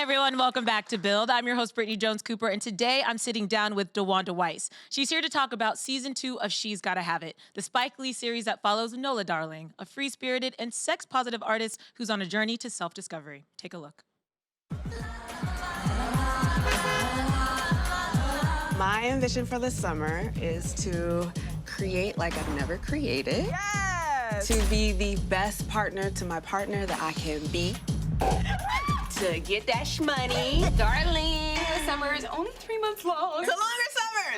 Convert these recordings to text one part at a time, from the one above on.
everyone, welcome back to Build. I'm your host, Brittany Jones-Cooper, and today I'm sitting down with DeWanda Wise. She's here to talk about season 2 of She's Gotta Have It, the Spike Lee series that follows Nola Darling, a free-spirited and sex-positive artist who's on a journey to self-discovery. Take a look. My ambition for the summer is to create like I've never created. Yes! To be the best partner to my partner that I can be. To get that shmoney. Darling, the summer is only 3 months long. It's a longer summer!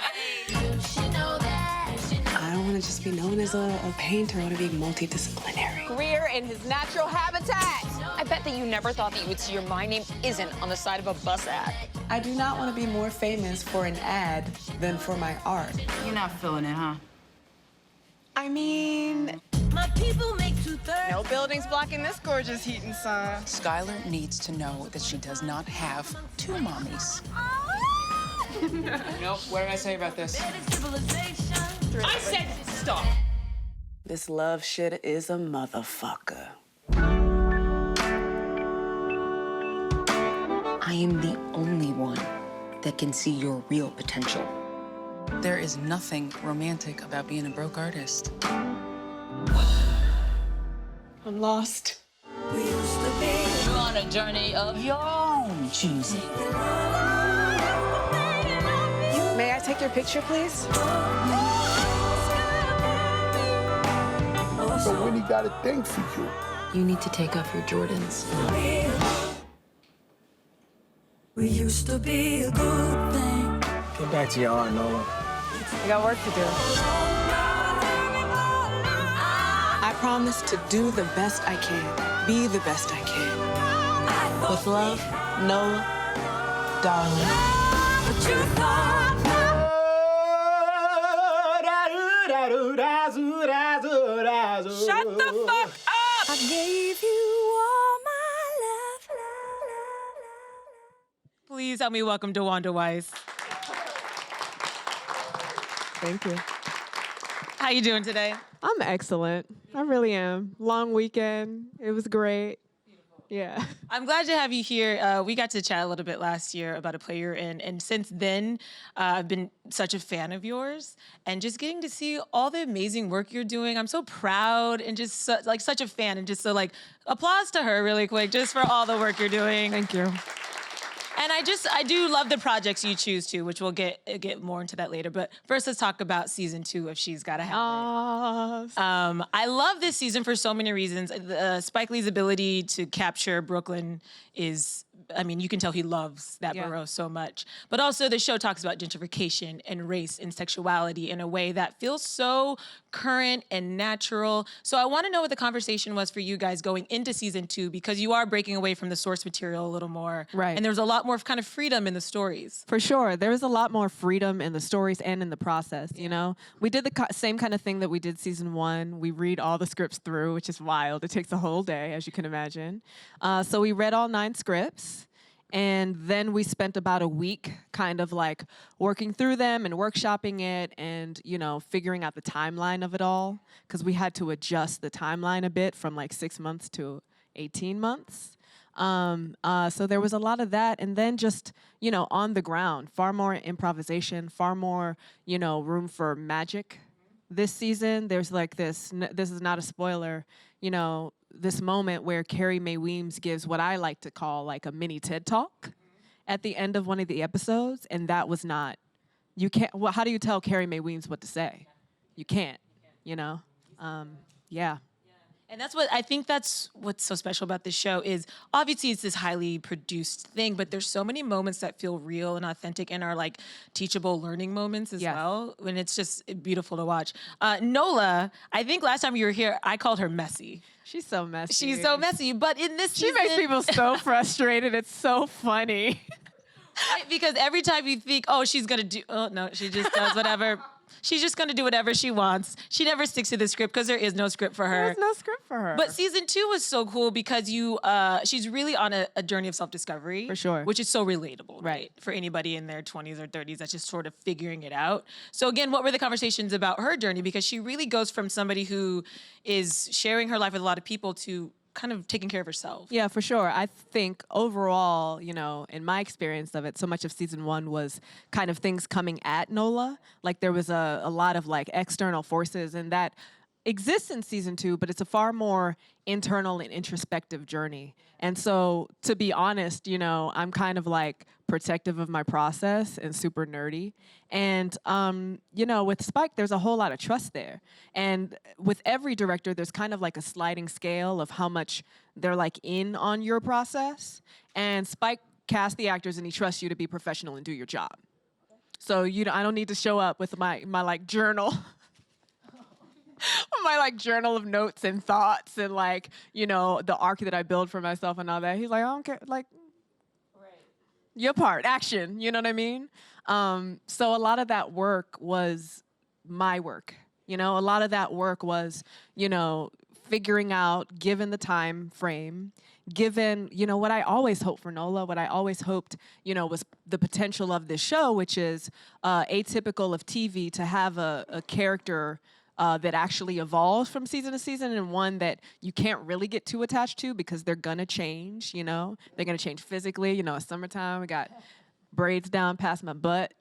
I don't want to just be known as a painter. I want to be multidisciplinary. Career in his natural habitat. I bet that you never thought that you would see your My Name Isn't on the side of a bus ad. I do not want to be more famous for an ad than for my art. You're not feeling it, huh? I mean... My people make 2/3. No buildings blocking this gorgeous heat and sun. Skylar needs to know that she does not have 2 mommies. Nope, what did I say about this? I said stop. This love shit is a motherfucker. I am the only one that can see your real potential. There is nothing romantic about being a broke artist. I'm lost. You're on a journey of Your own choosing. May I take your picture, please? So when he got a thing for you. You need to take off your Jordans. We used to be a good thing. Get back to your art, Nola. I got work to do. I promise to do the best I can, be the best I can. With love, Nola Darling. But you thought Shut the fuck up! I gave you all my love. Please help me welcome DeWanda Wise. Thank you. How you doing today? I'm excellent. I really am. Long weekend. It was great. Yeah. I'm glad to have you here. We got to chat a little bit last year about a play you're in, and since then, I've been such a fan of yours, and just getting to see all the amazing work you're doing. I'm so proud and just such a fan, and just so applause to her really quick, just for all the work you're doing. Thank you. And I do love the projects you choose to, which we'll get more into that later. But first, let's talk about season 2 of She's Gotta Have It. I love this season for so many reasons. Spike Lee's ability to capture Brooklyn is, I mean, you can tell he loves that borough so much. But also the show talks about gentrification and race and sexuality in a way that feels so current and natural. So I want to know what the conversation was for you guys going into season 2, because you are breaking away from the source material a little more. Right. And there's a lot more kind of freedom in the stories. For sure. There was a lot more freedom in the stories and in the process, you know? We did the same kind of thing that we did season 1. We read all the scripts through, which is wild. It takes a whole day, as you can imagine. So we read all 9 scripts. And then we spent about a week kind of like working through them and workshopping it and, you know, figuring out the timeline of it all. Because we had to adjust the timeline a bit from like 6 months to 18 months. So there was a lot of that. And then just, you know, on the ground, far more improvisation, far more, you know, room for magic. This season, there's like this is not a spoiler, you know, this moment where Carrie Mae Weems gives what I like to call like a mini TED Talk at the end of one of the episodes, and that was not, you can't, well, how do you tell Carrie Mae Weems what to say? You can't, you know? Yeah. And I think that's what's so special about this show is obviously it's this highly produced thing, but there's so many moments that feel real and authentic and are like teachable learning moments as well. And it's just beautiful to watch. Nola, I think last time you were here, I called her messy. She's so messy. She's so messy, but in this She season, makes people so frustrated. It's so funny. right? Because every time you think, oh, she's gonna do, oh no, she just does whatever. She's just gonna do whatever she wants. She never sticks to the script because there is no script for her. There's no script for her. But season 2 was so cool because she's really on a journey of self-discovery. For sure. Which is so relatable, right? For anybody in their 20s or 30s that's just sort of figuring it out. So again, what were the conversations about her journey? Because she really goes from somebody who is sharing her life with a lot of people to kind of taking care of herself. Yeah, for sure. I think overall, in my experience of it, so much of season 1 was kind of things coming at Nola. Like there was a lot of like external forces, and that exists in season 2, but it's a far more internal and introspective journey. And so, to be honest, I'm kind of like protective of my process and super nerdy. And, with Spike, there's a whole lot of trust there. And with every director, there's kind of like a sliding scale of how much they're like in on your process. And Spike casts the actors and he trusts you to be professional and do your job. So I don't need to show up with my like journal. My like journal of notes and thoughts and like, the arc that I build for myself and all that. He's like, I don't care, like, your part, action, you know what I mean? So a lot of that work was my work, a lot of that work was, figuring out, given the time frame, given, what I always hoped for Nola, what I always hoped, was the potential of this show, which is atypical of TV to have a character that actually evolves from season to season, and one that you can't really get too attached to because they're gonna change, They're gonna change physically, it's summertime, we got braids down past my butt,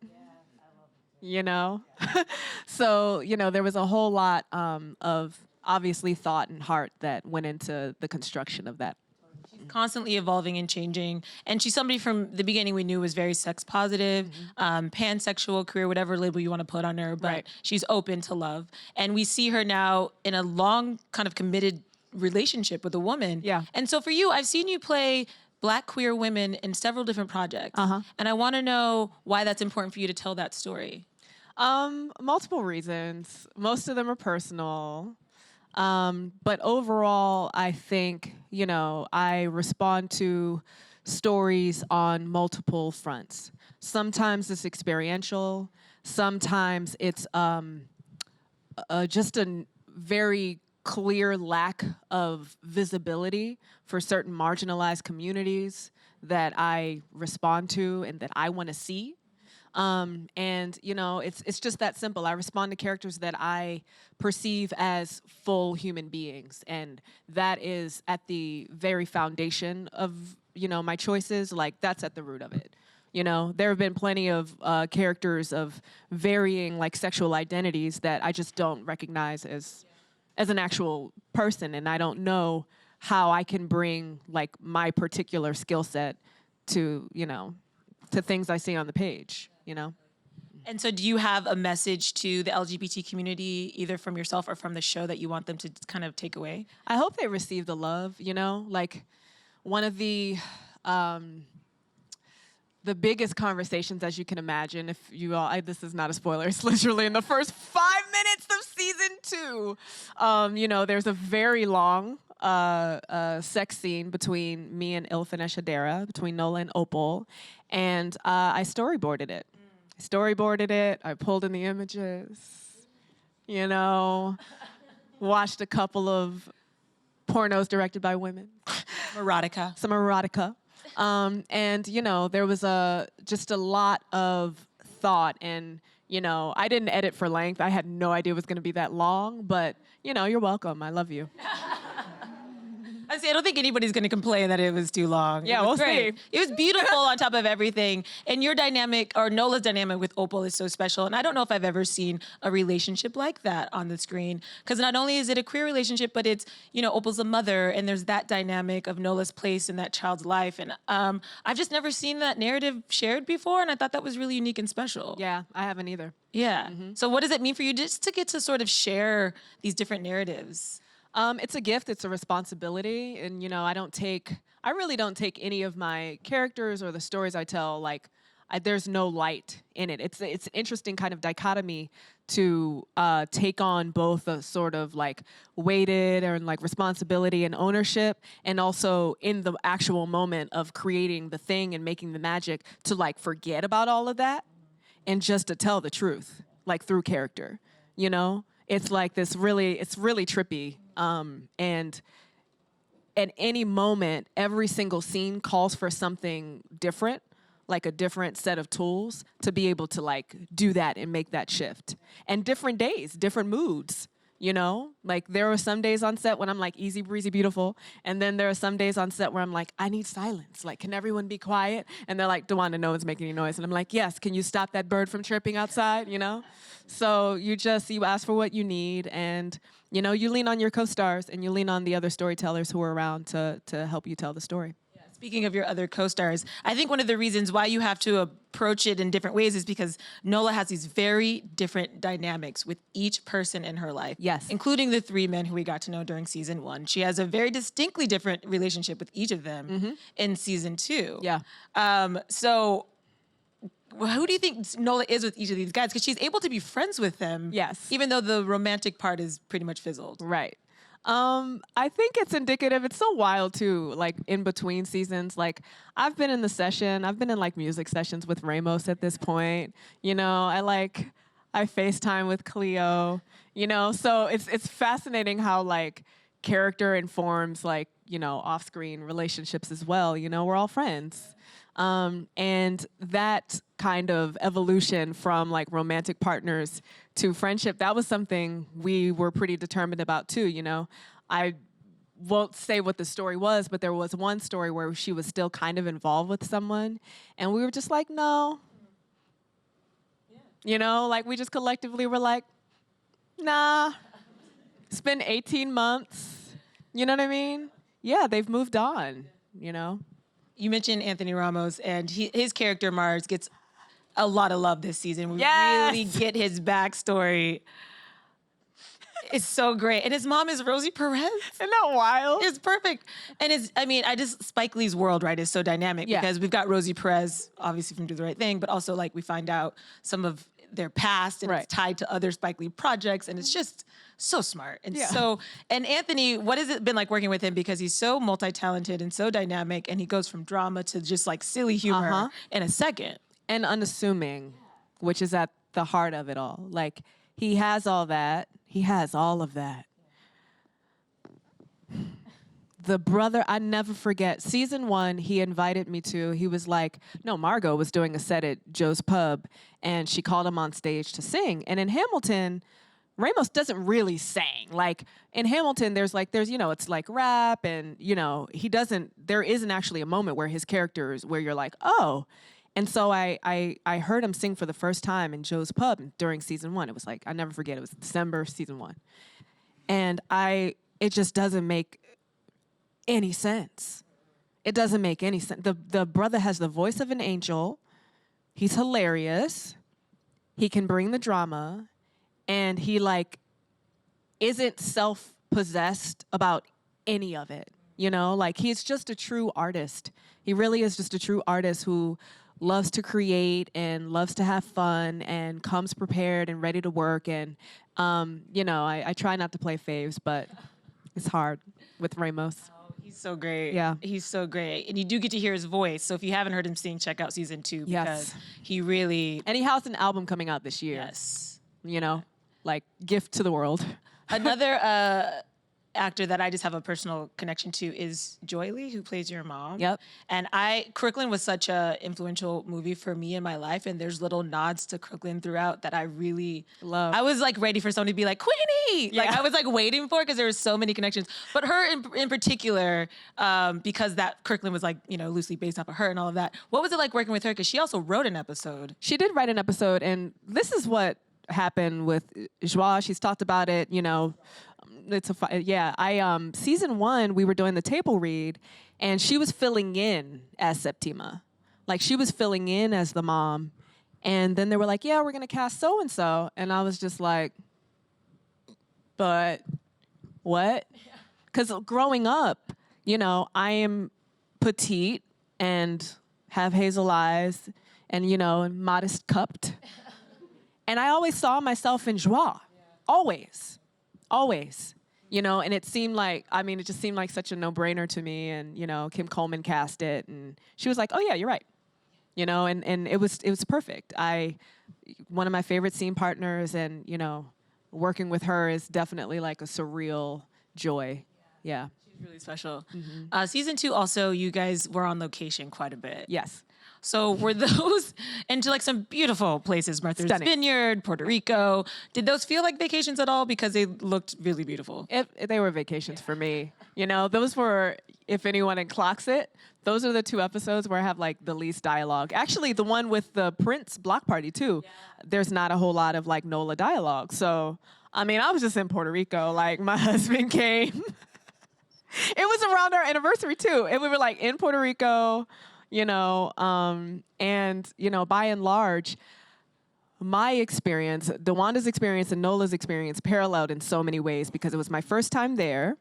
So, there was a whole lot of obviously thought and heart that went into the construction of that. Constantly evolving and changing. And she's somebody from the beginning we knew was very sex positive, pansexual, queer, whatever label you want to put on her, but she's open to love. And we see her now in a long kind of committed relationship with a woman. Yeah. And so for you, I've seen you play Black queer women in several different projects. And I want to know why that's important for you to tell that story. Multiple reasons. Most of them are personal. But overall, I think, I respond to stories on multiple fronts. Sometimes it's experiential. Sometimes it's just a very clear lack of visibility for certain marginalized communities that I respond to and that I want to see. It's just that simple. I respond to characters that I perceive as full human beings, and that is at the very foundation of, my choices. Like, that's at the root of it. There have been plenty of characters of varying, like, sexual identities that I just don't recognize as an actual person, and I don't know how I can bring, like, my particular skill set to, to things I see on the page. And so do you have a message to the LGBT community, either from yourself or from the show, that you want them to kind of take away? I hope they receive the love, like one of the biggest conversations, as you can imagine, if you all, this is not a spoiler, it's literally in the first 5 minutes of season 2. There's a very long sex scene between me and Ilfin Eshadera, between Nola and Opal, and I storyboarded it. I pulled in the images, watched a couple of pornos directed by women. Erotica. Some erotica. There was just a lot of thought, and, I didn't edit for length. I had no idea it was going to be that long, but, you're welcome. I love you. I don't think anybody's going to complain that it was too long. Yeah, we'll see. It was beautiful on top of everything. And your dynamic, or Nola's dynamic with Opal, is so special. And I don't know if I've ever seen a relationship like that on the screen. Because not only is it a queer relationship, but it's, Opal's a mother, and there's that dynamic of Nola's place in that child's life. And I've just never seen that narrative shared before, and I thought that was really unique and special. Yeah, I haven't either. Yeah. So what does it mean for you just to get to sort of share these different narratives? It's a gift, it's a responsibility, and I really don't take any of my characters or the stories I tell, there's no light in it. It's an interesting kind of dichotomy to take on both a sort of like weighted or like responsibility and ownership, and also in the actual moment of creating the thing and making the magic to like forget about all of that and just to tell the truth, like through character, It's like it's really trippy. And at any moment, every single scene calls for something different, like a different set of tools to be able to like do that and make that shift. And different days, different moods, You know, like there were some days on set when I'm like easy breezy beautiful, and then there are some days on set where I'm like, I need silence. Like, can everyone be quiet? And they're like, DeWanda, no one's making any noise. And I'm like, yes, can you stop that bird from chirping outside? You know, so you ask for what you need, and you know, you lean on your co-stars and you lean on the other storytellers who are around to help you tell the story. Speaking of your other co-stars, I think one of the reasons why you have to approach it in different ways is because Nola has these very different dynamics with each person in her life. Yes. Including the 3 men who we got to know during season 1. She has a very distinctly different relationship with each of them in season 2. Yeah. So who do you think Nola is with each of these guys? Because she's able to be friends with them. Yes. Even though the romantic part is pretty much fizzled. Right. I think it's indicative. It's so wild too, like in between seasons. Like I've been in like music sessions with Ramos at this point. You know, I FaceTime with Cleo, you know, so it's fascinating how like character informs like, you know, off-screen relationships as well. You know, we're all friends. And that kind of evolution from like romantic partners to friendship, that was something we were pretty determined about too, you know. I won't say what the story was, but there was one story where she was still kind of involved with someone, and we were just like, no. Yeah. You know, like we just collectively were like, nah. It's been 18 months. You know what I mean? Yeah, they've moved on, you know. You mentioned Anthony Ramos, and his character Mars gets a lot of love this season. We really get his backstory. It's so great. And his mom is Rosie Perez. Isn't that wild? It's perfect. And Spike Lee's world, right, is so dynamic because we've got Rosie Perez, obviously from Do the Right Thing, but also like we find out some of their past and it's tied to other Spike Lee projects, and it's just so smart. And and Anthony, what has it been like working with him? Because he's so multi-talented and so dynamic, and he goes from drama to just like silly humor in a second. And unassuming, which is at the heart of it all. Like, he has all that. He has all of that. The brother, I never forget, season 1, he invited me to, he was like, no, Margot was doing a set at Joe's Pub, and she called him on stage to sing. And in Hamilton, Ramos doesn't really sing. Like, in Hamilton, there's, you know, it's like rap, and, you know, there isn't actually a moment where his character is, where you're like, oh. And so I heard him sing for the first time in Joe's Pub during season 1. It was like, I never forget, it was December season 1. And it just doesn't make any sense. It doesn't make any sense. The brother has the voice of an angel. He's hilarious. He can bring the drama. And he like isn't self-possessed about any of it. You know, like he's just a true artist. He really is just a true artist who loves to create and loves to have fun and comes prepared and ready to work. And, you know, I try not to play faves, but it's hard with Ramos. Oh, he's so great. Yeah. He's so great. And you do get to hear his voice. So if you haven't heard him sing, check out season 2 because he really... And he has an album coming out this year. Yes. You know, like gift to the world. Another actor that I just have a personal connection to is Joy Lee, who plays your mom. Yep. And Crooklyn was such a influential movie for me in my life, and there's little nods to Crooklyn throughout that I really love. I was like ready for somebody to be like, Queenie! Yeah. Like I was like waiting for it because there were so many connections. But her in particular, because that Crooklyn was like, you know, loosely based off of her and all of that. What was it like working with her? Because she also wrote an episode. She did write an episode, and this is what happened with Joie. She's talked about it, you know. Season 1, we were doing the table read, and she was filling in as Septima. Like, she was filling in as the mom. And then they were like, yeah, we're going to cast so-and-so. And I was just like, but what? Because growing up, you know, I am petite and have hazel eyes and, you know, modest cupped. And I always saw myself in Joie. Always. You know, and it just seemed like such a no-brainer to me. And, you know, Kim Coleman cast it, and she was like, oh yeah, you're right. You know, and it was perfect. One of my favorite scene partners, and, you know, working with her is definitely like a surreal joy. Yeah. Really special. Season 2 also, you guys were on location quite a bit. Yes. So were those into like some beautiful places, Martha's Vineyard, Puerto Rico? Did those feel like vacations at all? Because they looked really beautiful. They were vacations for me. You know, those were, if anyone clocks it, those are the 2 episodes where I have like the least dialogue. Actually, the one with the Prince block party too, there's not a whole lot of like Nola dialogue. So, I mean, I was just in Puerto Rico. Like my husband came. It was around our anniversary too. And we were like in Puerto Rico, you know, and, you know, by and large, my experience, DeWanda's experience and Nola's experience paralleled in so many ways because it was my first time there.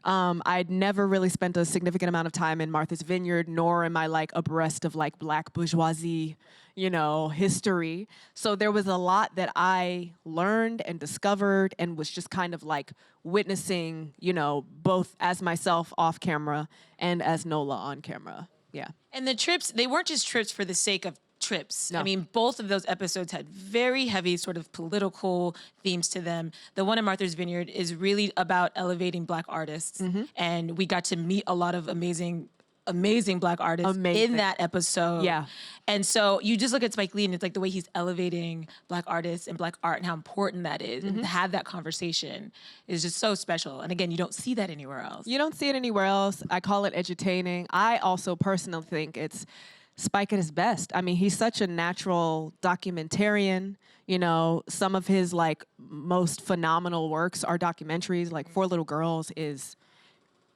I'd never really spent a significant amount of time in Martha's Vineyard, nor am I like abreast of like Black bourgeoisie, you know, history. So there was a lot that I learned and discovered and was just kind of like witnessing, you know, both as myself off camera and as Nola on camera. Yeah. And the trips, they weren't just trips for the sake of trips. No. I mean, both of those episodes had very heavy sort of political themes to them. The one in Martha's Vineyard is really about elevating Black artists. And we got to meet a lot of amazing Black artists in that episode. Yeah. And so you just look at Spike Lee and it's like the way he's elevating Black artists and Black art and how important that is. And to have that conversation is just so special. And again, you don't see that anywhere else. You don't see it anywhere else. I call it edutaining. I also personally think it's Spike at his best. I mean, he's such a natural documentarian. You know, some of his like most phenomenal works are documentaries. Like Four Little Girls is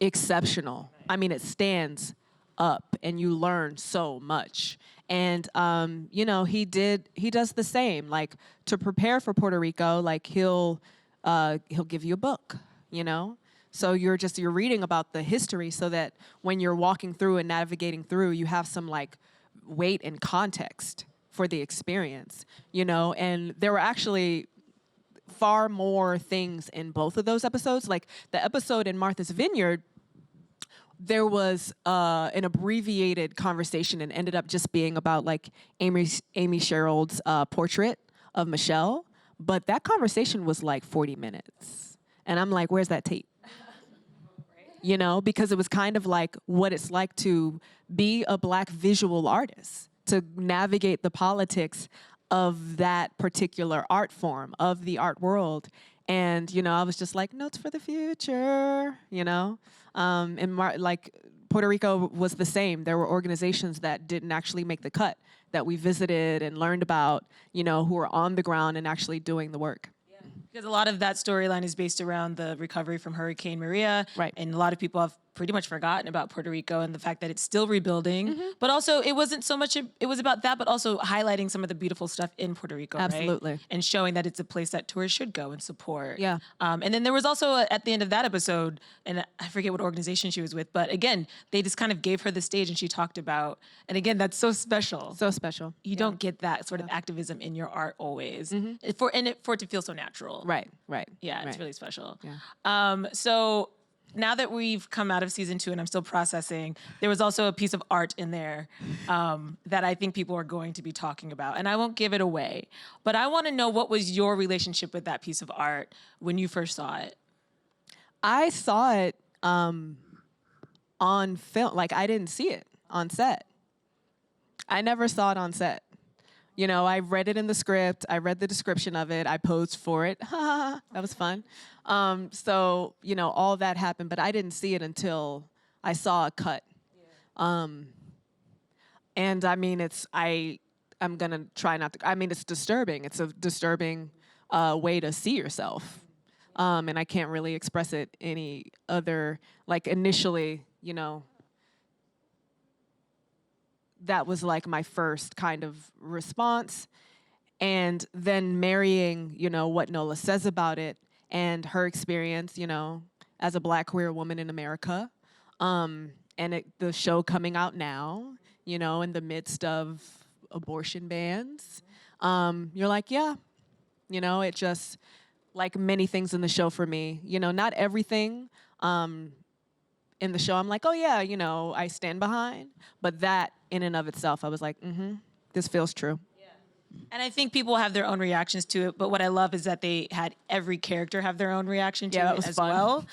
exceptional. I mean, it stands up and you learn so much. And, you know, he does the same. Like to prepare for Puerto Rico, like he'll give you a book, you know? So you're reading about the history so that when you're walking through and navigating through, you have some like weight and context for the experience, you know? And there were actually far more things in both of those episodes. Like the episode in Martha's Vineyard, there was an abbreviated conversation and ended up just being about like Amy Sherald's portrait of Michelle. But that conversation was like 40 minutes. And I'm like, where's that tape? You know, because it was kind of like what it's like to be a Black visual artist, to navigate the politics of that particular art form, of the art world. And, you know, I was just like, notes for the future, you know? And like Puerto Rico was the same. There were organizations that didn't actually make the cut that we visited and learned about, you know, who were on the ground and actually doing the work. Because a lot of that storyline is based around the recovery from Hurricane Maria. Right. And a lot of people have pretty much forgotten about Puerto Rico and the fact that it's still rebuilding. But also, it wasn't so much, it was about that, but also highlighting some of the beautiful stuff in Puerto Rico, Absolutely. right? And showing that it's a place that tourists should go and support. Yeah. And then there was also, at the end of that episode, and I forget what organization she was with, but again, they just kind of gave her the stage and she talked about, and again, that's so special. So special. You don't get that sort of activism in your art always. For it to feel so natural. Right. Yeah, it's right. really special. Yeah. So now that we've come out of season 2 and I'm still processing, there was also a piece of art in there that I think people are going to be talking about. And I won't give it away, but I want to know, what was your relationship with that piece of art when you first saw it? I saw it on film. Like, I didn't see it on set. I never saw it on set. You know, I read it in the script. I read the description of it. I posed for it. That was fun. So, you know, all that happened, but I didn't see it until I saw a cut. And I mean, I'm going to try not to, I mean, it's disturbing. It's a disturbing way to see yourself. And I can't really express it any other, like initially, you know, that was like my first kind of response. And then marrying, you know, what Nola says about it and her experience, you know, as a Black queer woman in America. And the show coming out now, you know, in the midst of abortion bans. You're like, yeah, you know, it just, like many things in the show for me, you know, not everything in the show I'm like, oh yeah, you know, I stand behind. But that in and of itself, I was like, this feels true. And I think people have their own reactions to it, but what I love is that they had every character have their own reaction to Yeah, that it was as fun. well.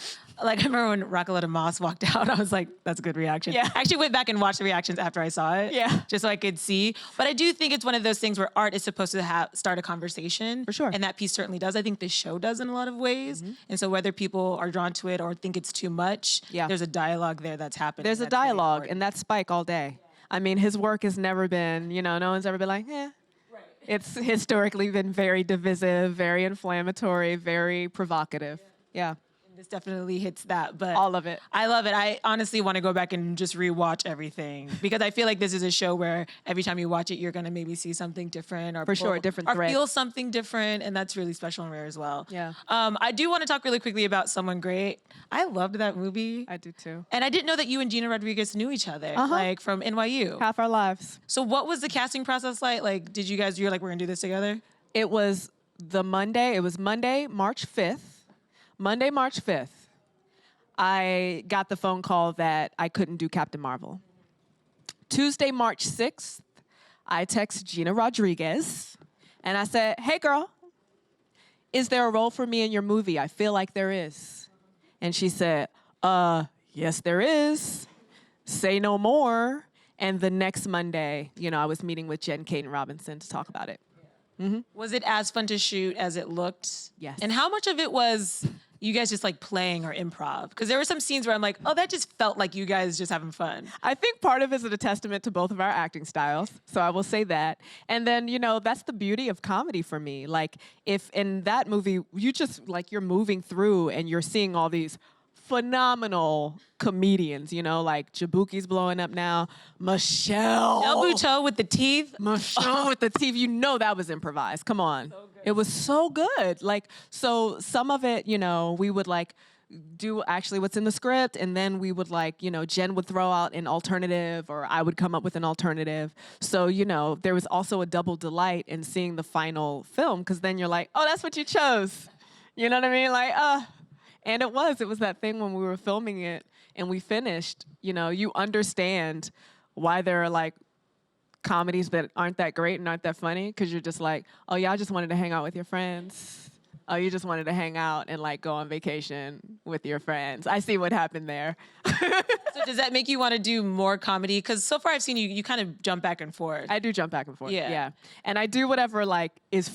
Like, I remember when Racoletta Moss walked out, I was like, that's a good reaction. Yeah. I actually went back and watched the reactions after I saw it. Yeah. Just so I could see. But I do think it's one of those things where art is supposed to start a conversation. For sure. And that piece certainly does. I think this show does in a lot of ways. And so whether people are drawn to it or think it's too much, there's a dialogue there that's happening. There's a dialogue, and that's Spike all day. I mean, his work has never been, no one's ever been like, eh. Right. It's historically been very divisive, very inflammatory, very provocative. Yeah. This definitely hits that, but all of it. I love it. I honestly want to go back and just rewatch everything because I feel like this is a show where every time you watch it, you're gonna maybe see something different, or For sure, different or thread. feel something different, and that's really special and rare as well. Yeah. I do want to talk really quickly about Someone Great. I loved that movie. I do too. And I didn't know that you and Gina Rodriguez knew each other, like from NYU. Half our lives. So what was the casting process like? Like, did you guys? You're like, we're gonna do this together. It was Monday, March 5th. Monday, March 5th. I got the phone call that I couldn't do Captain Marvel. Tuesday, March 6th, I text Gina Rodriguez, and I said, hey, girl, is there a role for me in your movie? I feel like there is. And she said, yes, there is. Say no more. And the next Monday, I was meeting with Jen Caden Robinson to talk about it. Mm-hmm. Was it as fun to shoot as it looked? Yes. And how much of it was you guys just like playing or improv? Because there were some scenes where I'm like, oh, that just felt like you guys just having fun. I think part of it is a testament to both of our acting styles. So I will say that. And then, that's the beauty of comedy for me. Like, if in that movie, you just, like, you're moving through and you're seeing all these phenomenal comedians, like Jabuki's blowing up now. Michelle. El Buteau with the teeth. Michelle with the teeth. That was improvised. Come on. It was so good. Like, so some of it, we would like do actually what's in the script, and then we would like, Jen would throw out an alternative, or I would come up with an alternative. So, there was also a double delight in seeing the final film, because then you're like, oh, that's what you chose. You know what I mean? Like, and it was that thing when we were filming it and we finished, you understand why there are like comedies that aren't that great and aren't that funny, because you're just like, oh, y'all just wanted to hang out with your friends. Oh, you just wanted to hang out and like go on vacation with your friends. I see what happened there. So does that make you want to do more comedy? Because so far I've seen you kind of jump back and forth. I do jump back and forth. Yeah. And I do whatever like is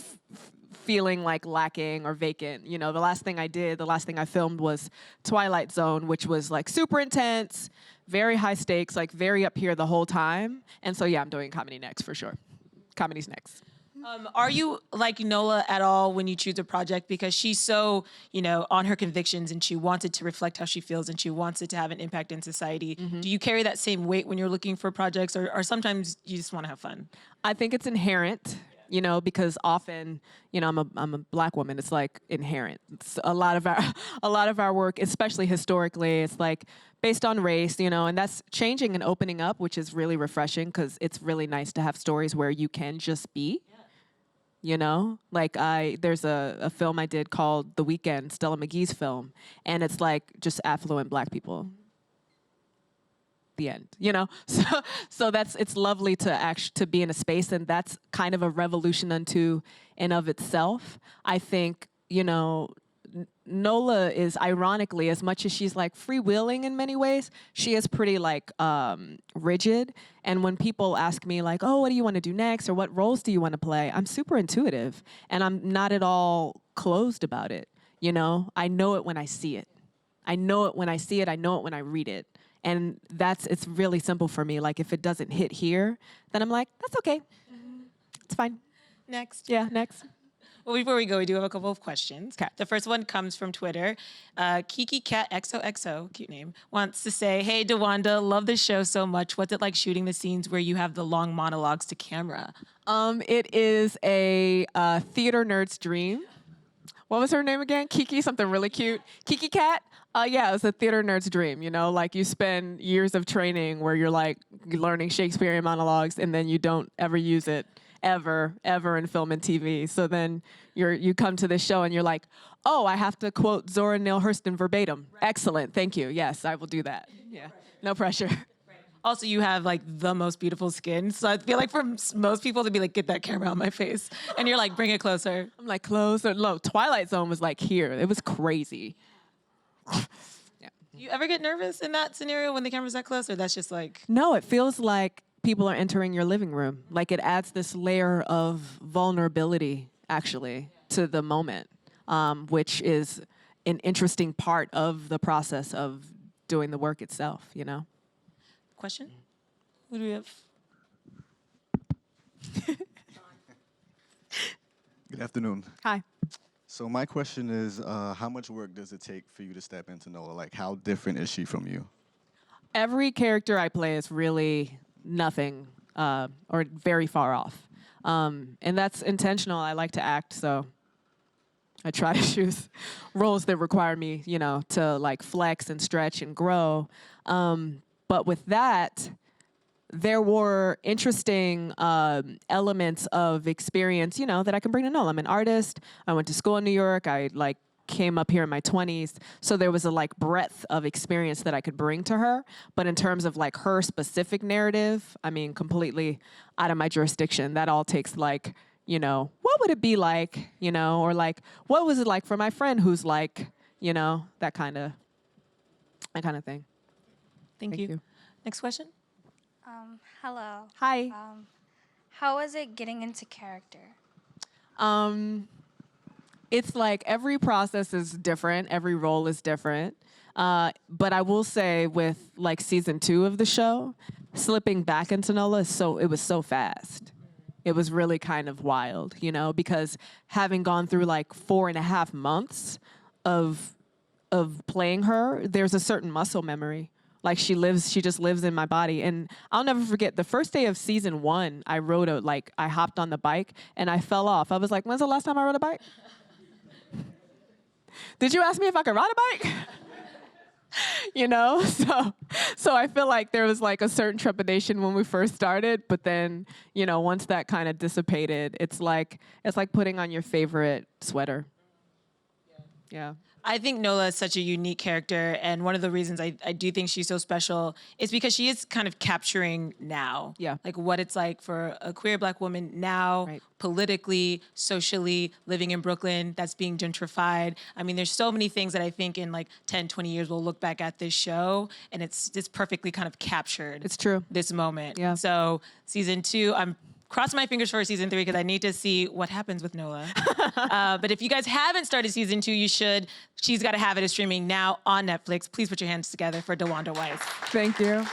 feeling like lacking or vacant. The last thing I filmed was Twilight Zone, which was like super intense, very high stakes, like very up here the whole time. And so, I'm doing comedy next for sure. Comedy's next. Are you like Nola at all when you choose a project? Because she's so, on her convictions, and she wants it to reflect how she feels, and she wants it to have an impact in society. Do you carry that same weight when you're looking for projects, or sometimes you just want to have fun? I think it's inherent. Because often, I'm a Black woman. It's like inherent. It's a lot of our work, especially historically, it's like based on race, and that's changing and opening up, which is really refreshing, because it's really nice to have stories where you can just be. Like there's a film I did called The Weekend, Stella McGee's film, and it's like just affluent Black people. The end, so it's lovely to be in a space, and that's kind of a revolution unto and of itself. I think Nola is, ironically, as much as she's like freewheeling in many ways, she is pretty like rigid. And when people ask me like, oh, what do you want to do next, or what roles do you want to play, I'm super intuitive, and I'm not at all closed about it. I know it when I see it. I know it when I see it. I know it when I read it. And it's really simple for me. Like, if it doesn't hit here, then I'm like, that's okay. It's fine. Next. Yeah, next. Well, before we go, we do have a couple of questions. Okay. The first one comes from Twitter. Kiki Cat XOXO, cute name, wants to say, hey, DeWanda, love the show so much. What's it like shooting the scenes where you have the long monologues to camera? It is a theater nerd's dream. What was her name again? Kiki, something really cute. Kiki Cat? Yeah, it was a theater nerd's dream, like you spend years of training where you're like learning Shakespearean monologues, and then you don't ever use it ever in film and TV. So then you come to this show and you're like, oh, I have to quote Zora Neale Hurston verbatim. Right. Excellent, thank you. Yes, I will do that. Yeah, no pressure. Also, you have like the most beautiful skin. So I feel like for most people to be like, get that camera on my face. And you're like, bring it closer. I'm like, closer. No, Twilight Zone was like here. It was crazy. You ever get nervous in that scenario when the camera's that close, or that's just like? No, it feels like people are entering your living room. Like it adds this layer of vulnerability, actually, to the moment, which is an interesting part of the process of doing the work itself, you know? Question? Who do we have? Good afternoon. Hi. So my question is, how much work does it take for you to step into Nola? Like, how different is she from you? Every character I play is really nothing or very far off. And that's intentional. I like to act, so I try to choose roles that require me, you know, to like flex and stretch and grow. But with that, there were interesting elements of experience, you know, that I can bring to Nola. I'm an artist. I went to school in New York. I like came up here in my 20s. So there was a like breadth of experience that I could bring to her. But in terms of like her specific narrative, I mean, completely out of my jurisdiction. That all takes like, you know, what would it be like, you know, or like, what was it like for my friend who's like, you know, that kind of thing. Thank you. Next question. Hello. Hi. How was it getting into character? It's like every process is different. Every role is different. But I will say with like season 2 of the show, slipping back into Nola, it was so fast. It was really kind of wild, you know, because having gone through like 4.5 months of playing her, there's a certain muscle memory. Like she just lives in my body. And I'll never forget the first day of season 1, I hopped on the bike and I fell off. I was like, when's the last time I rode a bike? Did you ask me if I could ride a bike? You know, so I feel like there was like a certain trepidation when we first started, but then, you know, once that kind of dissipated, it's like putting on your favorite sweater. Yeah. I think Nola is such a unique character, and one of the reasons I do think she's so special is because she is kind of capturing now. Yeah. Like what it's like for a queer Black woman now, Right. politically, socially, living in Brooklyn, that's being gentrified. I mean, there's so many things that I think in like 10, 20 years we'll look back at this show, and it's perfectly kind of captured. It's true. This moment. Yeah. So season 2, I'm crossing my fingers for season 3 because I need to see what happens with Nola. But if you guys haven't started season 2, you should. She's Gotta Have It is streaming now on Netflix. Please put your hands together for DeWanda Wise. Thank you.